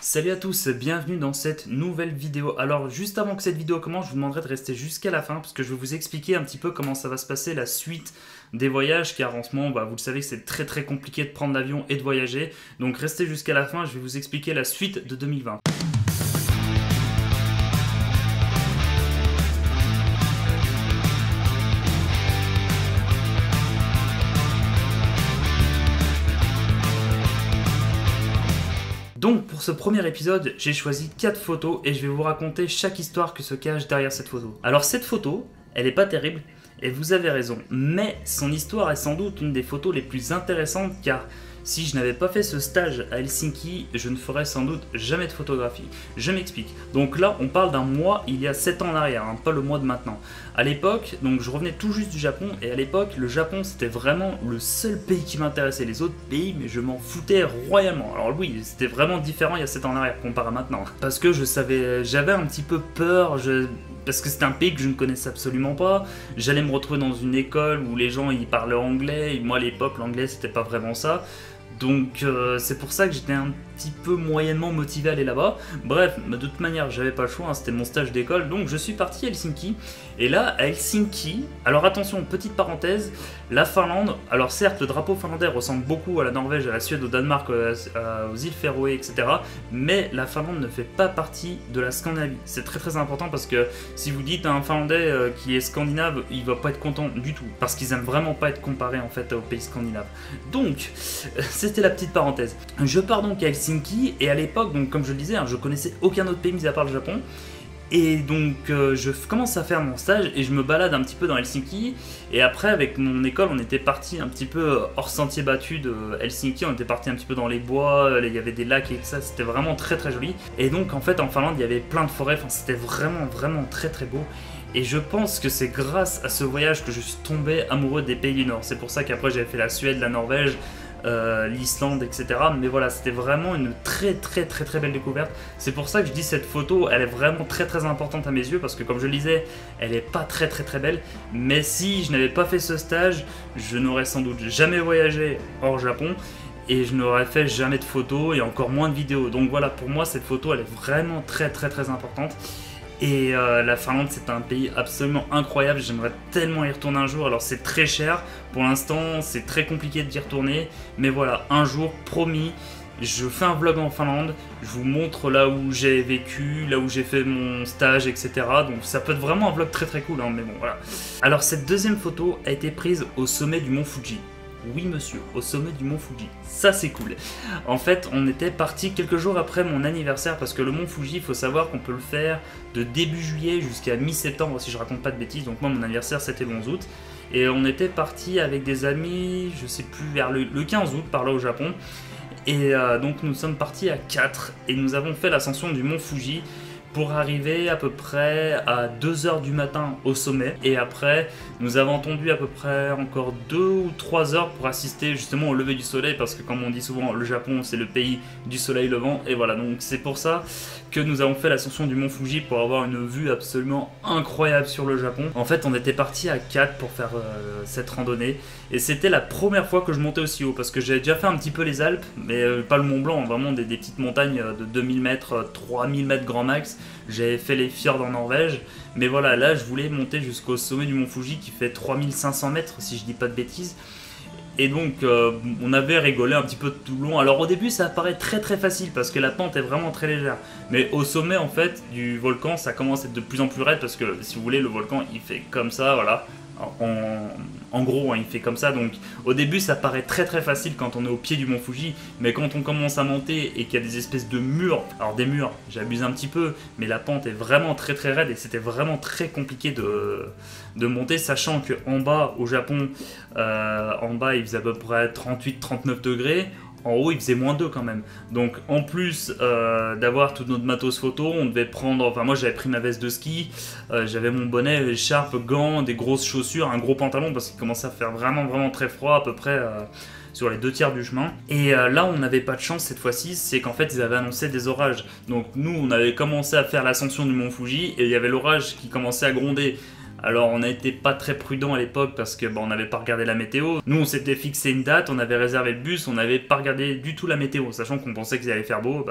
Salut à tous, bienvenue dans cette nouvelle vidéo. Alors juste avant que cette vidéo commence, je vous demanderai de rester jusqu'à la fin parce que je vais vous expliquer un petit peu comment ça va se passer la suite des voyages, car en ce moment, vous le savez que c'est très compliqué de prendre l'avion et de voyager. Donc restez jusqu'à la fin, je vais vous expliquer la suite de 2020. Donc pour ce premier épisode, j'ai choisi 4 photos et je vais vous raconter chaque histoire que se cache derrière cette photo. Alors cette photo, elle est pas terrible et vous avez raison, mais son histoire est sans doute une des photos les plus intéressantes car si je n'avais pas fait ce stage à Helsinki, je ne ferais sans doute jamais de photographie. Je m'explique. Donc là, on parle d'un mois il y a 7 ans en arrière, pas le mois de maintenant. À l'époque, donc je revenais tout juste du Japon, et à l'époque, le Japon c'était vraiment le seul pays qui m'intéressait. Les autres pays, mais je m'en foutais royalement. Alors oui, c'était vraiment différent il y a 7 ans en arrière comparé à maintenant. Parce que j'avais un petit peu peur, parce que c'était un pays que je ne connaissais absolument pas. J'allais me retrouver dans une école où les gens ils parlaient anglais, et moi à l'époque l'anglais c'était pas vraiment ça. Donc c'est pour ça que j'étais un petit peu moyennement motivé à aller là-bas. Bref, de toute manière j'avais pas le choix, c'était mon stage d'école, donc je suis parti à Helsinki. Et là, à Helsinki, alors attention, petite parenthèse, la Finlande, alors certes le drapeau finlandais ressemble beaucoup à la Norvège, à la Suède, au Danemark, aux îles Féroé, etc. Mais la Finlande ne fait pas partie de la Scandinavie. C'est très important parce que si vous dites à un Finlandais qui est scandinave, il va pas être content du tout. Parce qu'ils aiment vraiment pas être comparés en fait aux pays scandinaves. Donc, c'était la petite parenthèse. Je pars donc à Helsinki et à l'époque, donc comme je le disais, je connaissais aucun autre pays mis à part le Japon. Et donc je commence à faire mon stage et je me balade un petit peu dans Helsinki. Et après avec mon école on était parti un petit peu hors sentier battu de Helsinki. On était parti un petit peu dans les bois, il y avait des lacs et tout ça, c'était vraiment très joli. Et donc en fait en Finlande il y avait plein de forêts, enfin, c'était vraiment très beau. Et je pense que c'est grâce à ce voyage que je suis tombé amoureux des pays du Nord. C'est pour ça qu'après j'avais fait la Suède, la Norvège, l'Islande, etc. Mais voilà, c'était vraiment une très belle découverte. C'est pour ça que je dis cette photo, elle est vraiment très importante à mes yeux parce que comme je le disais, elle est pas très belle. Mais si je n'avais pas fait ce stage, je n'aurais sans doute jamais voyagé hors Japon. Et je n'aurais fait jamais de photos et encore moins de vidéos. Donc voilà, pour moi cette photo elle est vraiment très importante. Et la Finlande c'est un pays absolument incroyable, j'aimerais tellement y retourner un jour. Alors c'est très cher, pour l'instant c'est très compliqué d'y retourner. Mais voilà, un jour, promis, je fais un vlog en Finlande, je vous montre là où j'ai vécu, là où j'ai fait mon stage, etc. Donc ça peut être vraiment un vlog très cool, mais bon voilà. Alors cette deuxième photo a été prise au sommet du mont Fuji. Oui monsieur, au sommet du mont Fuji. Ça c'est cool. En fait, on était parti quelques jours après mon anniversaire parce que le mont Fuji, il faut savoir qu'on peut le faire de début juillet jusqu'à mi-septembre si je raconte pas de bêtises. Donc moi mon anniversaire c'était le 11 août. Et on était parti avec des amis, je sais plus, vers le 15 août par là au Japon. Et donc nous sommes partis à 4 et nous avons fait l'ascension du mont Fuji pour arriver à peu près à 2 h du matin au sommet. Et après, nous avons attendu à peu près encore 2 ou 3 heures pour assister justement au lever du soleil, parce que comme on dit souvent, le Japon c'est le pays du soleil levant. Et voilà, donc c'est pour ça que nous avons fait l'ascension du mont Fuji pour avoir une vue absolument incroyable sur le Japon. En fait, on était parti à 4 pour faire cette randonnée. Et c'était la première fois que je montais aussi haut, parce que j'avais déjà fait un petit peu les Alpes, mais pas le Mont Blanc, vraiment des petites montagnes de 2000 mètres, 3000 mètres grand max. J'avais fait les fjords en Norvège, mais voilà, là je voulais monter jusqu'au sommet du mont Fuji qui fait 3500 mètres si je dis pas de bêtises. Et donc on avait rigolé un petit peu tout le long. Alors au début ça paraît très facile parce que la pente est vraiment très légère. Mais au sommet en fait du volcan ça commence à être de plus en plus raide parce que si vous voulez le volcan il fait comme ça, voilà. En gros, il fait comme ça, donc au début ça paraît très facile quand on est au pied du mont Fuji, mais quand on commence à monter et qu'il y a des espèces de murs, alors des murs, j'abuse un petit peu, mais la pente est vraiment très raide et c'était vraiment très compliqué de monter, sachant qu'en bas, au Japon, en bas il faisait à peu près 38-39 degrés. En haut, il faisait -2 quand même. Donc, en plus d'avoir tout notre matos photo, on devait prendre... Enfin, moi, j'avais pris ma veste de ski, j'avais mon bonnet, écharpe, gants, des grosses chaussures, un gros pantalon, parce qu'il commençait à faire vraiment très froid, à peu près sur les 2 tiers du chemin. Et là, on n'avait pas de chance cette fois-ci, c'est qu'en fait, ils avaient annoncé des orages. Donc, nous, on avait commencé à faire l'ascension du mont Fuji, et il y avait l'orage qui commençait à gronder. Alors on n'était pas très prudent à l'époque parce que on n'avait pas regardé la météo. Nous on s'était fixé une date, on avait réservé le bus, on n'avait pas regardé du tout la météo, sachant qu'on pensait qu'il allait faire beau.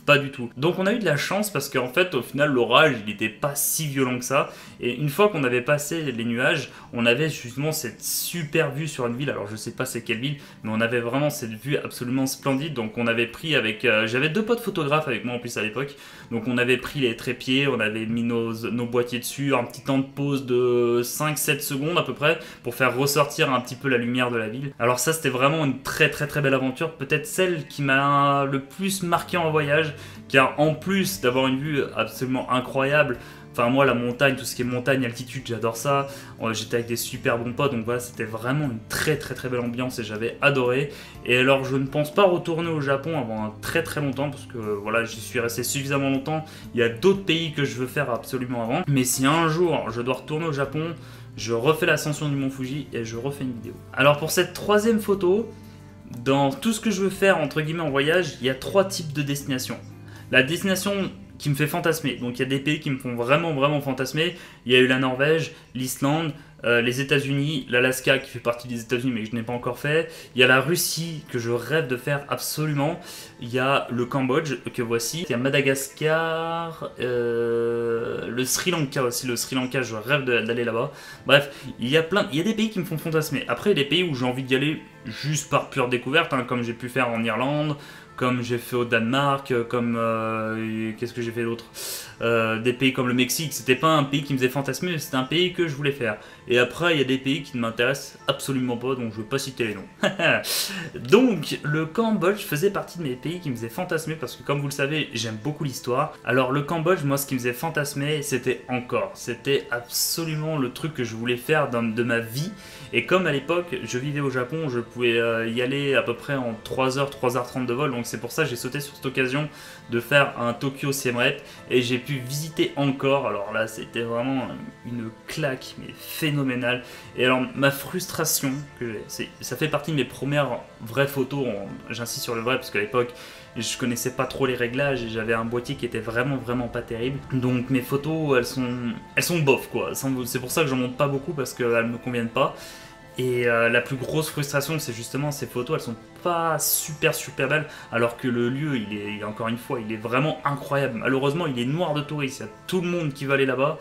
pas du tout. Donc on a eu de la chance parce qu'en fait au final l'orage il n'était pas si violent que ça, et une fois qu'on avait passé les nuages, on avait justement cette super vue sur une ville. Alors je sais pas c'est quelle ville, mais on avait vraiment cette vue absolument splendide. Donc on avait pris avec, j'avais 2 potes photographes avec moi en plus à l'époque, donc on avait pris les trépieds, on avait mis nos boîtiers dessus, un petit temps de pause de 5-7 secondes à peu près pour faire ressortir un petit peu la lumière de la ville. Alors ça c'était vraiment une très belle aventure, peut-être celle qui m'a le plus marqué en voyage, car en plus d'avoir une vue absolument incroyable, enfin moi la montagne, tout ce qui est montagne, altitude, j'adore ça, j'étais avec des super bons potes, donc voilà, c'était vraiment une très belle ambiance et j'avais adoré. Et alors je ne pense pas retourner au Japon avant un très longtemps, parce que voilà, j'y suis resté suffisamment longtemps, il y a d'autres pays que je veux faire absolument avant, mais si un jour je dois retourner au Japon, je refais l'ascension du mont Fuji et je refais une vidéo. Alors pour cette 3e photo, dans tout ce que je veux faire entre guillemets en voyage, il y a 3 types de destinations. La destination qui me fait fantasmer, donc il y a des pays qui me font vraiment fantasmer. Il y a eu la Norvège, l'Islande, les États-Unis, l'Alaska qui fait partie des États-Unis mais que je n'ai pas encore fait. Il y a la Russie que je rêve de faire absolument. Il y a le Cambodge que voici. Il y a Madagascar, le Sri Lanka aussi. Le Sri Lanka, je rêve d'aller là-bas. Bref, il y a des pays qui me font fantasmer. Après, il y a des pays où j'ai envie d'y aller juste par pure découverte, hein, comme j'ai pu faire en Irlande, comme j'ai fait au Danemark, comme qu'est-ce que j'ai fait d'autre, des pays comme le Mexique. C'était pas un pays qui me faisait fantasmer, mais c'était un pays que je voulais faire. Et après il y a des pays qui ne m'intéressent absolument pas, donc je vais pas citer les noms. Donc le Cambodge faisait partie de mes pays qui me faisaient fantasmer, parce que comme vous le savez, j'aime beaucoup l'histoire. Alors le Cambodge, moi ce qui me faisait fantasmer, c'était Angkor. C'était absolument le truc que je voulais faire de ma vie. Et comme à l'époque je vivais au Japon, je pouvais y aller à peu près en 3h, 3h30 de vol, donc c'est pour ça que j'ai sauté sur cette occasion de faire un Tokyo Siem Reap et j'ai pu visiter Angkor. Alors là c'était vraiment une claque mais phénoménale. Et alors ma frustration, ça fait partie de mes premières vraies photos, j'insiste sur le vrai parce qu'à l'époque je connaissais pas trop les réglages et j'avais un boîtier qui était vraiment pas terrible. Donc mes photos elles sont bof quoi. C'est pour ça que j'en monte pas beaucoup, parce qu'elles me conviennent pas. Et la plus grosse frustration, c'est justement ces photos, elles sont pas super belles, alors que le lieu, il est encore une fois, il est vraiment incroyable. Malheureusement, il est noir de touristes, il y a tout le monde qui va aller là-bas.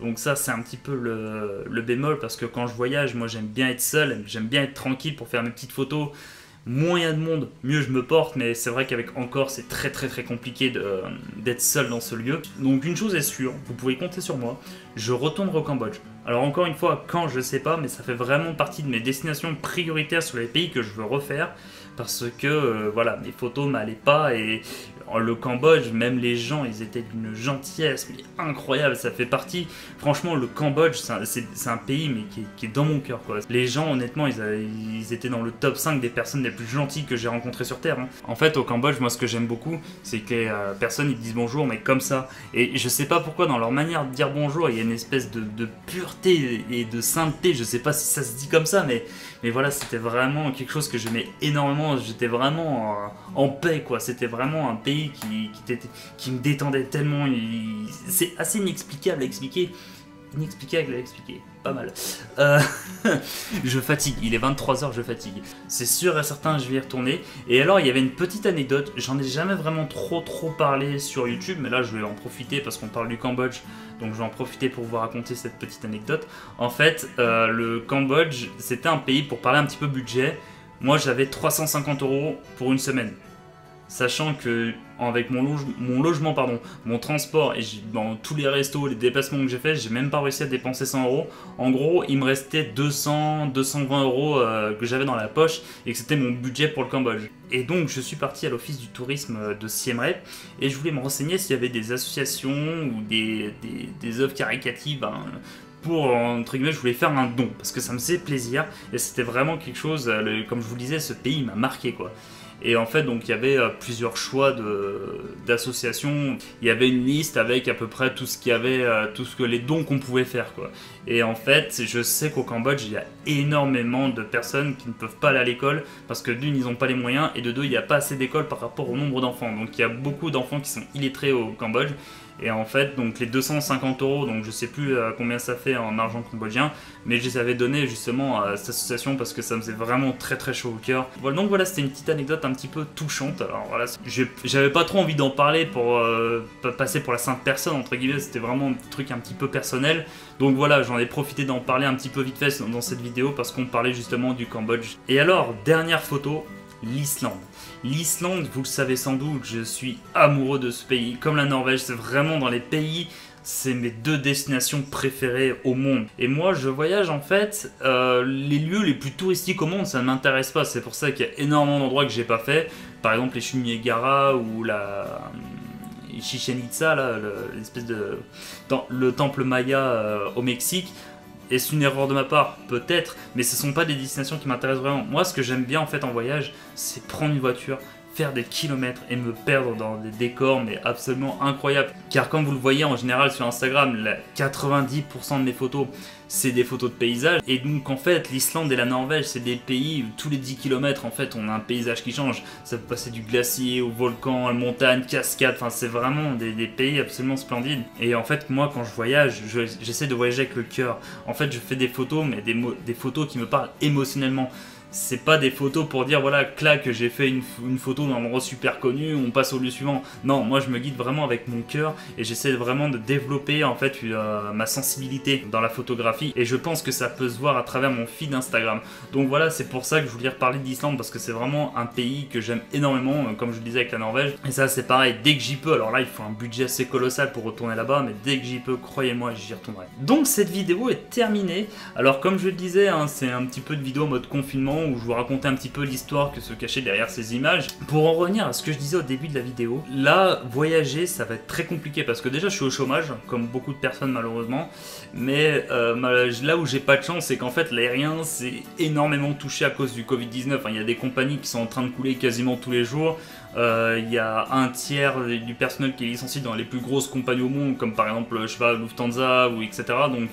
Donc ça, c'est un petit peu le bémol, parce que quand je voyage, moi j'aime bien être seul, j'aime bien être tranquille pour faire mes petites photos. Moins il y a de monde, mieux je me porte, mais c'est vrai qu'avec Angkor, c'est très compliqué d'être seul dans ce lieu. Donc une chose est sûre, vous pouvez compter sur moi, je retournerai au Cambodge. Alors encore une fois, quand je sais pas, mais ça fait vraiment partie de mes destinations prioritaires sur les pays que je veux refaire, parce que voilà, mes photos m'allaient pas, et le Cambodge, même les gens, ils étaient d'une gentillesse mais incroyable. Ça fait partie, franchement, le Cambodge, c'est un pays mais qui est dans mon cœur quoi. Les gens, honnêtement, ils étaient dans le top 5 des personnes les plus gentilles que j'ai rencontrées sur Terre, hein. En fait, au Cambodge, moi ce que j'aime beaucoup, c'est que les personnes, ils disent bonjour mais comme ça, et je sais pas pourquoi dans leur manière de dire bonjour, il y a une espèce de pureté et de sainteté. Je sais pas si ça se dit comme ça, mais voilà, c'était vraiment quelque chose que j'aimais énormément. J'étais vraiment en paix quoi. C'était vraiment un pays qui me détendait tellement. C'est assez inexplicable à expliquer. Inexplicable à expliquer, pas mal. Je fatigue, il est 23h, je fatigue. C'est sûr et certain, je vais y retourner. Et alors, il y avait une petite anecdote, j'en ai jamais vraiment trop parlé sur YouTube, mais là, je vais en profiter parce qu'on parle du Cambodge, donc je vais en profiter pour vous raconter cette petite anecdote. En fait, le Cambodge, c'était un pays, pour parler un petit peu budget, moi j'avais 350 € pour une semaine. Sachant que avec mon logement, mon transport et dans tous les restos, les déplacements que j'ai fait, j'ai même pas réussi à dépenser 100 €. En gros, il me restait 220 € que j'avais dans la poche et que c'était mon budget pour le Cambodge. Et donc, je suis parti à l'office du tourisme de Siem Reap et je voulais me renseigner s'il y avait des associations ou des œuvres caritatives. Pour, entre guillemets, je voulais faire un don parce que ça me faisait plaisir et c'était vraiment quelque chose, comme je vous le disais, ce pays m'a marqué quoi. Et en fait, donc il y avait plusieurs choix d'associations. Il y avait une liste avec à peu près tout ce qu'il y avait, les dons qu'on pouvait faire quoi. Et en fait, je sais qu'au Cambodge, il y a énormément de personnes qui ne peuvent pas aller à l'école parce que d'une, ils n'ont pas les moyens et de deux, il n'y a pas assez d'écoles par rapport au nombre d'enfants. Donc il y a beaucoup d'enfants qui sont illettrés au Cambodge. Et en fait, donc les 250 €, donc je sais plus combien ça fait en argent cambodgien, mais je les avais donnés justement à cette association parce que ça me faisait vraiment très chaud au cœur. Voilà, donc voilà, c'était une petite anecdote un petit peu touchante. Alors voilà, j'avais pas trop envie d'en parler pour passer pour la sainte personne, entre guillemets, c'était vraiment un truc un petit peu personnel. Donc voilà, j'en ai profité d'en parler un petit peu vite fait dans cette vidéo parce qu'on parlait justement du Cambodge. Et alors, dernière photo, l'Islande. L'Islande, vous le savez sans doute, je suis amoureux de ce pays. Comme la Norvège, c'est vraiment dans les pays, c'est mes deux destinations préférées au monde. Et moi, je voyage en fait, les lieux les plus touristiques au monde, ça ne m'intéresse pas. C'est pour ça qu'il y a énormément d'endroits que j'ai pas fait. Par exemple, les Chutes Niagara ou la Chichen Itza, l'espèce de le temple Maya au Mexique. Est-ce une erreur de ma part? Peut-être, mais ce sont pas des destinations qui m'intéressent vraiment. Moi, ce que j'aime bien en fait en voyage, c'est prendre une voiture, faire des kilomètres et me perdre dans des décors mais absolument incroyables. Car comme vous le voyez en général sur Instagram, 90% de mes photos, c'est des photos de paysages. Et donc en fait, l'Islande et la Norvège, c'est des pays où tous les 10 km, en fait, on a un paysage qui change. Ça peut passer du glacier au volcan, à la montagne, cascade, enfin c'est vraiment des pays absolument splendides. Et en fait, moi quand je voyage, j'essaie de voyager avec le cœur. En fait, je fais des photos, mais des photos qui me parlent émotionnellement. C'est pas des photos pour dire voilà, clac, j'ai fait une photo d'un endroit super connu, on passe au lieu suivant. Non, moi je me guide vraiment avec mon cœur et j'essaie vraiment de développer en fait ma sensibilité dans la photographie et je pense que ça peut se voir à travers mon feed Instagram. Donc voilà, c'est pour ça que je voulais reparler d'Islande parce que c'est vraiment un pays que j'aime énormément, comme je le disais avec la Norvège. Et ça c'est pareil, dès que j'y peux, alors là il faut un budget assez colossal pour retourner là-bas, mais dès que j'y peux, croyez-moi, j'y retournerai. Donc cette vidéo est terminée. Alors comme je le disais, hein, c'est un petit peu de vidéo en mode confinement où je vous racontais un petit peu l'histoire que se cachait derrière ces images. Pour en revenir à ce que je disais au début de la vidéo, là, voyager, ça va être très compliqué parce que déjà, je suis au chômage, comme beaucoup de personnes malheureusement, mais là où j'ai pas de chance, c'est qu'en fait, l'aérien, c'est énormément touché à cause du Covid-19. Enfin, il y a des compagnies qui sont en train de couler quasiment tous les jours. Il y a un tiers du personnel qui est licencié dans les plus grosses compagnies au monde, comme par exemple, je sais pas, Lufthansa ou etc. Donc,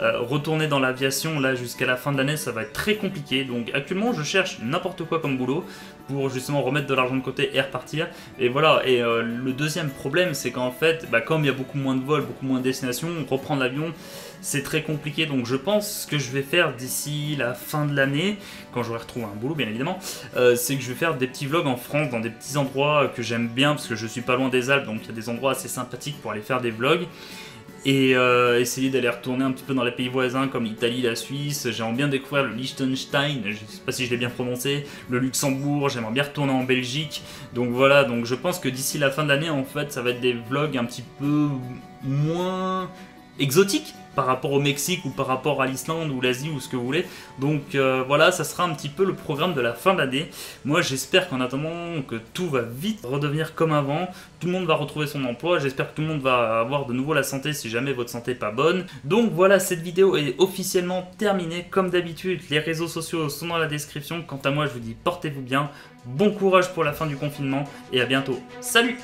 retourner dans l'aviation là jusqu'à la fin de l'année, ça va être très compliqué. Donc, actuellement, je cherche n'importe quoi comme boulot pour justement remettre de l'argent de côté et repartir. Et voilà. Et le deuxième problème, c'est qu'en fait, comme il y a beaucoup moins de vols, beaucoup moins de destinations, reprendre l'avion, c'est très compliqué. Donc je pense ce que je vais faire d'ici la fin de l'année, quand j'aurai retrouvé un boulot bien évidemment, c'est que je vais faire des petits vlogs en France, dans des petits endroits que j'aime bien, parce que je suis pas loin des Alpes, donc il y a des endroits assez sympathiques pour aller faire des vlogs. Et essayer d'aller retourner un petit peu dans les pays voisins comme l'Italie, la Suisse. J'aimerais bien découvrir le Liechtenstein, je sais pas si je l'ai bien prononcé, le Luxembourg, j'aimerais bien retourner en Belgique. Donc voilà, donc je pense que d'ici la fin de l'année, en fait, ça va être des vlogs un petit peu moins exotiques par rapport au Mexique ou par rapport à l'Islande ou l'Asie ou ce que vous voulez. Donc voilà, ça sera un petit peu le programme de la fin de l'année. Moi j'espère qu'en attendant que tout va vite redevenir comme avant, tout le monde va retrouver son emploi, j'espère que tout le monde va avoir de nouveau la santé si jamais votre santé n'est pas bonne. Donc voilà, cette vidéo est officiellement terminée. Comme d'habitude, les réseaux sociaux sont dans la description. Quant à moi, je vous dis portez-vous bien, bon courage pour la fin du confinement et à bientôt. Salut!